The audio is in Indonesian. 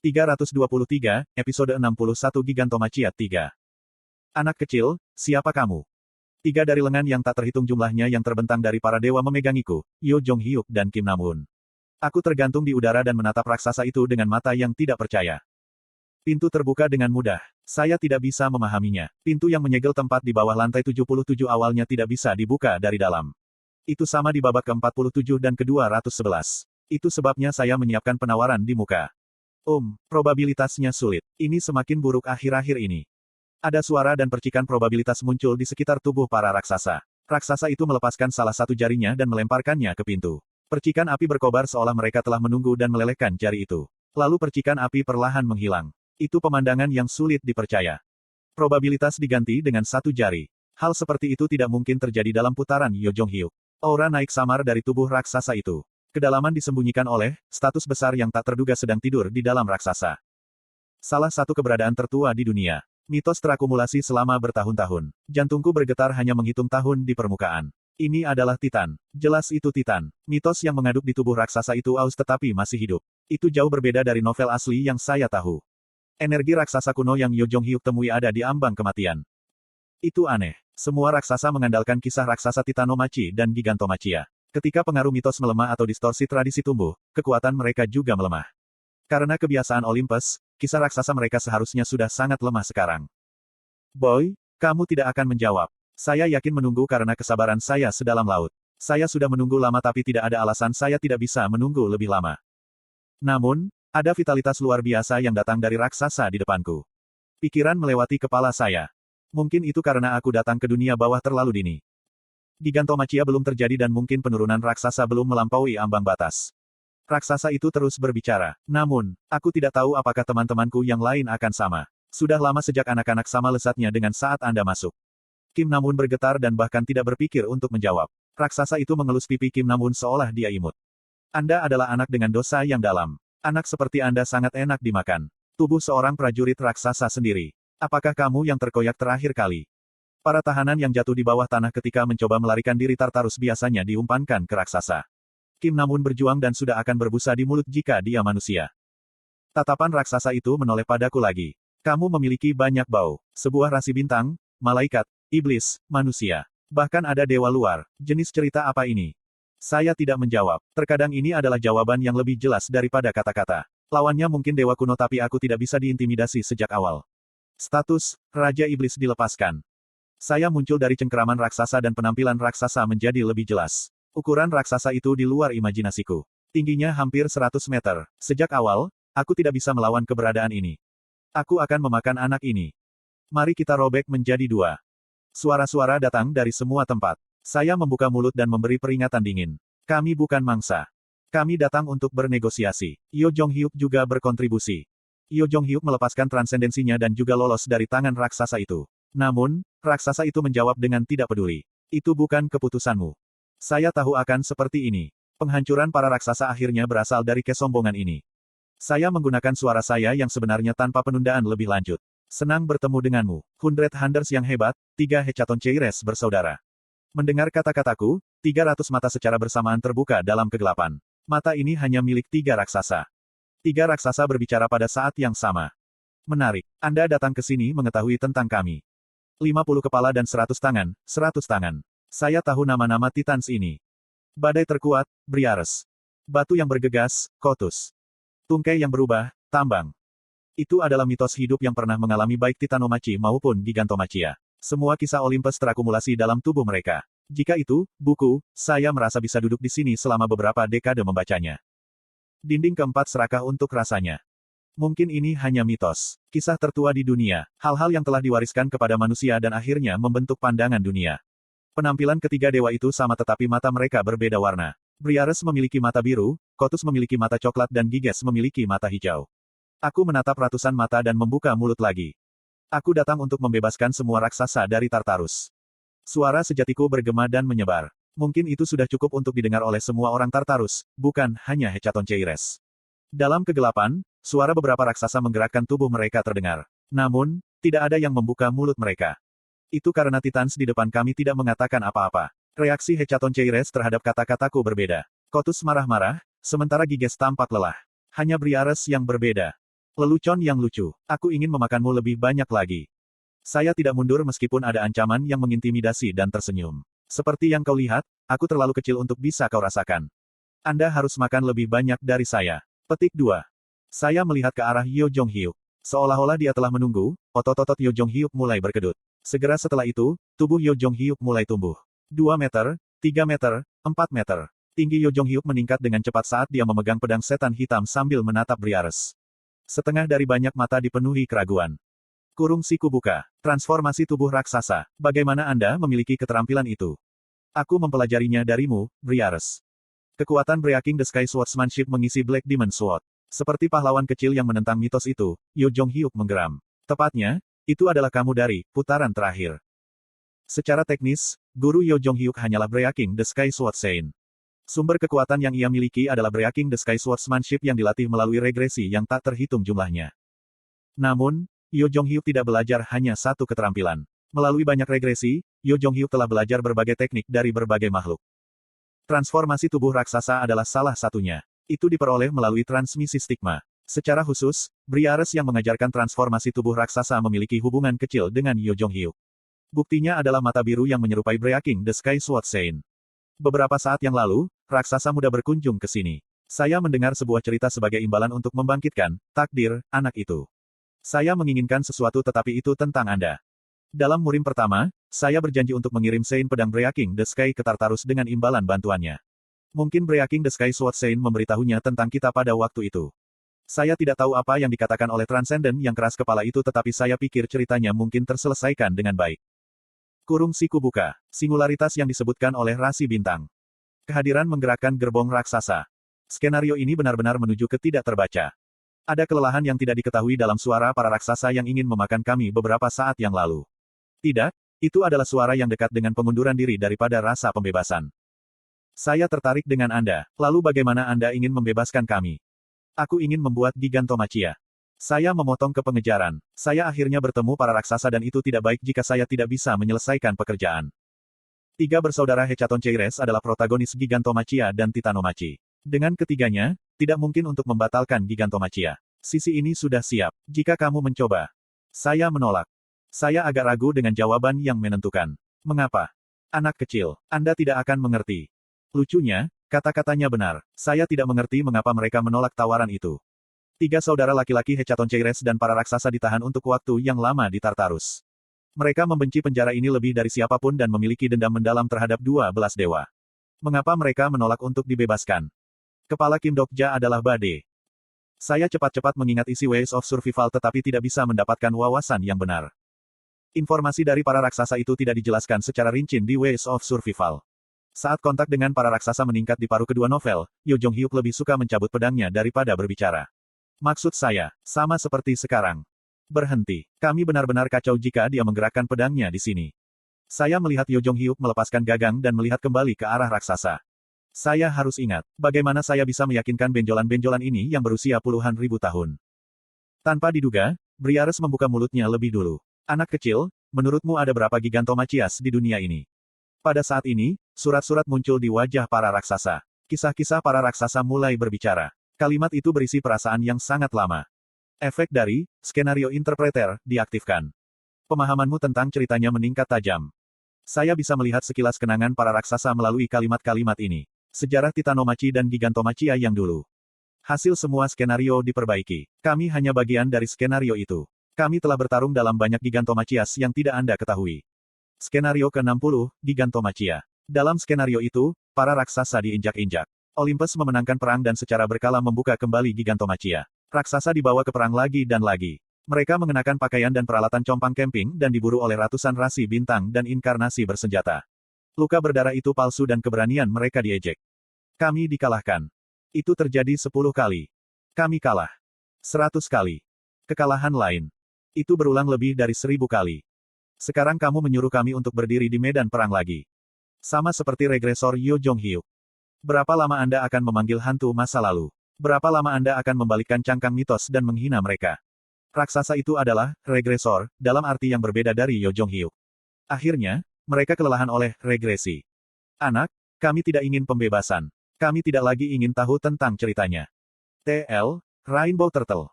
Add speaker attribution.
Speaker 1: 323, episode 61 Gigantomachia 3. Anak kecil, siapa kamu? Tiga dari lengan yang tak terhitung jumlahnya yang terbentang dari para dewa memegangiku, Yo Jong Hyuk dan Kim Namun. Aku tergantung di udara dan menatap raksasa itu dengan mata yang tidak percaya. Pintu terbuka dengan mudah. Saya tidak bisa memahaminya. Pintu yang menyegel tempat di bawah lantai 77 awalnya tidak bisa dibuka dari dalam. Itu sama di babak ke-47 dan ke-211. Itu sebabnya saya menyiapkan penawaran di muka. Probabilitasnya sulit. Ini semakin buruk akhir-akhir ini. Ada suara dan percikan probabilitas muncul di sekitar tubuh para raksasa. Raksasa itu melepaskan salah satu jarinya dan melemparkannya ke pintu. Percikan api berkobar seolah mereka telah menunggu dan melelehkan jari itu. Lalu percikan api perlahan menghilang. Itu pemandangan yang sulit dipercaya. Probabilitas diganti dengan satu jari. Hal seperti itu tidak mungkin terjadi dalam putaran Yo Jong Hyuk. Aura naik samar dari tubuh raksasa itu. Kedalaman disembunyikan oleh status besar yang tak terduga sedang tidur di dalam raksasa. Salah satu keberadaan tertua di dunia. Mitos terakumulasi selama bertahun-tahun. Jantungku bergetar hanya menghitung tahun di permukaan. Ini adalah Titan. Jelas itu Titan. Mitos yang mengaduk di tubuh raksasa itu aus tetapi masih hidup. Itu jauh berbeda dari novel asli yang saya tahu. Energi raksasa kuno yang Yo Jong Hyuk temui ada di ambang kematian. Itu aneh. Semua raksasa mengandalkan kisah raksasa Titanomachi dan Gigantomachia. Ketika pengaruh mitos melemah atau distorsi tradisi tumbuh, kekuatan mereka juga melemah. Karena kebiasaan Olympus, kisah raksasa mereka seharusnya sudah sangat lemah sekarang. Boy, kamu tidak akan menjawab. Saya yakin menunggu karena kesabaran saya sedalam laut. Saya sudah menunggu lama tapi tidak ada alasan saya tidak bisa menunggu lebih lama. Namun, ada vitalitas luar biasa yang datang dari raksasa di depanku. Pikiran melewati kepala saya. Mungkin itu karena aku datang ke dunia bawah terlalu dini. Gigantomachia belum terjadi dan mungkin penurunan raksasa belum melampaui ambang batas. Raksasa itu terus berbicara. Namun, aku tidak tahu apakah teman-temanku yang lain akan sama. Sudah lama sejak anak-anak sama lesatnya dengan saat Anda masuk. Kim Namun bergetar dan bahkan tidak berpikir untuk menjawab. Raksasa itu mengelus pipi Kim Namun seolah dia imut. Anda adalah anak dengan dosa yang dalam. Anak seperti Anda sangat enak dimakan. Tubuh seorang prajurit raksasa sendiri. Apakah kamu yang terkoyak terakhir kali? Para tahanan yang jatuh di bawah tanah ketika mencoba melarikan diri Tartarus biasanya diumpankan ke raksasa. Kim Namun berjuang dan sudah akan berbusa di mulut jika dia manusia. Tatapan raksasa itu menoleh padaku lagi. Kamu memiliki banyak bau. Sebuah rasi bintang, malaikat, iblis, manusia. Bahkan ada dewa luar. Jenis cerita apa ini? Saya tidak menjawab. Terkadang ini adalah jawaban yang lebih jelas daripada kata-kata. Lawannya mungkin dewa kuno tapi aku tidak bisa diintimidasi sejak awal. Status, Raja Iblis dilepaskan. Saya muncul dari cengkeraman raksasa dan penampilan raksasa menjadi lebih jelas. Ukuran raksasa itu di luar imajinasiku. Tingginya hampir 100 meter. Sejak awal, aku tidak bisa melawan keberadaan ini. Aku akan memakan anak ini. Mari kita robek menjadi dua. Suara-suara datang dari semua tempat. Saya membuka mulut dan memberi peringatan dingin. Kami bukan mangsa. Kami datang untuk bernegosiasi. Yo Jong Hyuk juga berkontribusi. Yo Jong Hyuk melepaskan transendensinya dan juga lolos dari tangan raksasa itu. Namun, raksasa itu menjawab dengan tidak peduli. Itu bukan keputusanmu. Saya tahu akan seperti ini. Penghancuran para raksasa akhirnya berasal dari kesombongan ini. Saya menggunakan suara saya yang sebenarnya tanpa penundaan lebih lanjut. Senang bertemu denganmu. Hundred Hunters yang hebat, 3 Hechaton Cheires bersaudara. Mendengar kata-kataku, 300 mata secara bersamaan terbuka dalam kegelapan. Mata ini hanya milik 3 raksasa. 3 raksasa berbicara pada saat yang sama. Menarik. Anda datang ke sini mengetahui tentang kami. 50 kepala dan 100 tangan, 100 tangan. Saya tahu nama-nama Titans ini. Badai terkuat, Briares. Batu yang bergegas, Kotus. Tungkai yang berubah, Tambang. Itu adalah mitos hidup yang pernah mengalami baik Titanomachi maupun Gigantomachia. Semua kisah Olympus terakumulasi dalam tubuh mereka. Jika itu, buku, saya merasa bisa duduk di sini selama beberapa dekade membacanya. Dinding keempat serakah untuk rasanya. Mungkin ini hanya mitos. Kisah tertua di dunia. Hal-hal yang telah diwariskan kepada manusia dan akhirnya membentuk pandangan dunia. Penampilan ketiga dewa itu sama tetapi mata mereka berbeda warna. Briares memiliki mata biru, Kotus memiliki mata coklat dan Giges memiliki mata hijau. Aku menatap ratusan mata dan membuka mulut lagi. Aku datang untuk membebaskan semua raksasa dari Tartarus. Suara sejatiku bergema dan menyebar. Mungkin itu sudah cukup untuk didengar oleh semua orang Tartarus, bukan hanya Hechaton Cheires. Dalam kegelapan, suara beberapa raksasa menggerakkan tubuh mereka terdengar. Namun, tidak ada yang membuka mulut mereka. Itu karena Titans di depan kami tidak mengatakan apa-apa. Reaksi Hechaton Cheires terhadap kata-kataku berbeda. Kotus marah-marah, sementara Giges tampak lelah. Hanya Briares yang berbeda. Lelucon yang lucu. Aku ingin memakanmu lebih banyak lagi. Saya tidak mundur meskipun ada ancaman yang mengintimidasi dan tersenyum. Seperti yang kau lihat, aku terlalu kecil untuk bisa kau rasakan. Anda harus makan lebih banyak dari saya. Petik 2. Saya melihat ke arah Yo Jong-hyuk. Seolah-olah dia telah menunggu, otot-otot Yo Jong-hyuk mulai berkedut. Segera setelah itu, tubuh Yo Jong-hyuk mulai tumbuh. 2 meter, 3 meter, 4 meter. Tinggi Yo Jong-hyuk meningkat dengan cepat saat dia memegang pedang setan hitam sambil menatap Briares. Setengah dari banyak mata dipenuhi keraguan. Kurung siku buka. Transformasi tubuh raksasa. Bagaimana Anda memiliki keterampilan itu? Aku mempelajarinya darimu, Briares. Kekuatan Breaking the Sky Swordsmanship mengisi Black Demon Sword. Seperti pahlawan kecil yang menentang mitos itu, Yo Jong-hyuk menggeram. Tepatnya, itu adalah kamu dari putaran terakhir. Secara teknis, guru Yo Jong-hyuk hanyalah Breaking the Sky Sword Saint. Sumber kekuatan yang ia miliki adalah Breaking the Sky Swordsmanship yang dilatih melalui regresi yang tak terhitung jumlahnya. Namun, Yo Jong-hyuk tidak belajar hanya satu keterampilan. Melalui banyak regresi, Yo Jong-hyuk telah belajar berbagai teknik dari berbagai makhluk. Transformasi tubuh raksasa adalah salah satunya. Itu diperoleh melalui transmisi stigma. Secara khusus, Briares yang mengajarkan transformasi tubuh raksasa memiliki hubungan kecil dengan Yo Jong-hyuk. Buktinya adalah mata biru yang menyerupai Breaking the Sky Sword Saint. Beberapa saat yang lalu, raksasa muda berkunjung ke sini. Saya mendengar sebuah cerita sebagai imbalan untuk membangkitkan takdir anak itu. Saya menginginkan sesuatu tetapi itu tentang Anda. Dalam murim pertama, saya berjanji untuk mengirim Saint pedang Breaking the Sky ke Tartarus dengan imbalan bantuannya. Mungkin Breaking the Sky Sword Saint memberitahunya tentang kita pada waktu itu. Saya tidak tahu apa yang dikatakan oleh Transcendent yang keras kepala itu tetapi saya pikir ceritanya mungkin terselesaikan dengan baik. Kurung siku buka. Singularitas yang disebutkan oleh rasi bintang. Kehadiran menggerakkan gerbong raksasa. Skenario ini benar-benar menuju ke tidak terbaca. Ada kelelahan yang tidak diketahui dalam suara para raksasa yang ingin memakan kami beberapa saat yang lalu. Tidak, itu adalah suara yang dekat dengan pengunduran diri daripada rasa pembebasan. Saya tertarik dengan Anda, lalu bagaimana Anda ingin membebaskan kami? Aku ingin membuat Gigantomachia. Saya memotong ke pengejaran. Saya akhirnya bertemu para raksasa dan itu tidak baik jika saya tidak bisa menyelesaikan pekerjaan. Tiga bersaudara Hechatoncheires adalah protagonis Gigantomachia dan Titanomachi. Dengan ketiganya, tidak mungkin untuk membatalkan Gigantomachia. Sisi ini sudah siap. Jika kamu mencoba. Saya menolak. Saya agak ragu dengan jawaban yang menentukan. Mengapa? Anak kecil, Anda tidak akan mengerti. Lucunya, kata-katanya benar. Saya tidak mengerti mengapa mereka menolak tawaran itu. Tiga saudara laki-laki Hechatoncheires dan para raksasa ditahan untuk waktu yang lama di Tartarus. Mereka membenci penjara ini lebih dari siapapun dan memiliki dendam mendalam terhadap 12 dewa. Mengapa mereka menolak untuk dibebaskan? Kepala Kim Dokja adalah Bade. Saya cepat-cepat mengingat isi Ways of Survival tetapi tidak bisa mendapatkan wawasan yang benar. Informasi dari para raksasa itu tidak dijelaskan secara rinci di Ways of Survival. Saat kontak dengan para raksasa meningkat di paruh kedua novel, Yo Jong-hyuk lebih suka mencabut pedangnya daripada berbicara. Maksud saya, sama seperti sekarang. Berhenti. Kami benar-benar kacau jika dia menggerakkan pedangnya di sini. Saya melihat Yo Jong-hyuk melepaskan gagang dan melihat kembali ke arah raksasa. Saya harus ingat, bagaimana saya bisa meyakinkan benjolan-benjolan ini yang berusia puluhan ribu tahun. Tanpa diduga, Briares membuka mulutnya lebih dulu. Anak kecil, menurutmu ada berapa Gigantomachias di dunia ini? Pada saat ini, surat-surat muncul di wajah para raksasa. Kisah-kisah para raksasa mulai berbicara. Kalimat itu berisi perasaan yang sangat lama. Efek dari skenario interpreter diaktifkan. Pemahamanmu tentang ceritanya meningkat tajam. Saya bisa melihat sekilas kenangan para raksasa melalui kalimat-kalimat ini. Sejarah Titanomachi dan Gigantomachia yang dulu. Hasil semua skenario diperbaiki. Kami hanya bagian dari skenario itu. Kami telah bertarung dalam banyak Gigantomachias yang tidak Anda ketahui. Skenario ke-60, Gigantomachia. Dalam skenario itu, para raksasa diinjak-injak. Olympus memenangkan perang dan secara berkala membuka kembali Gigantomachia. Raksasa dibawa ke perang lagi dan lagi. Mereka mengenakan pakaian dan peralatan compang camping dan diburu oleh ratusan rasi bintang dan inkarnasi bersenjata. Luka berdarah itu palsu dan keberanian mereka diejek. Kami dikalahkan. Itu terjadi 10 kali. Kami kalah. 100 kali. Kekalahan lain. Itu berulang lebih dari 1000 kali. Sekarang kamu menyuruh kami untuk berdiri di medan perang lagi. Sama seperti regresor Yo Jong-hyuk. Berapa lama Anda akan memanggil hantu masa lalu? Berapa lama Anda akan membalikkan cangkang mitos dan menghina mereka? Raksasa itu adalah regresor, dalam arti yang berbeda dari Yo Jong-hyuk. Akhirnya, mereka kelelahan oleh regresi. Anak, kami tidak ingin pembebasan. Kami tidak lagi ingin tahu tentang ceritanya. TL, Rainbow Turtle.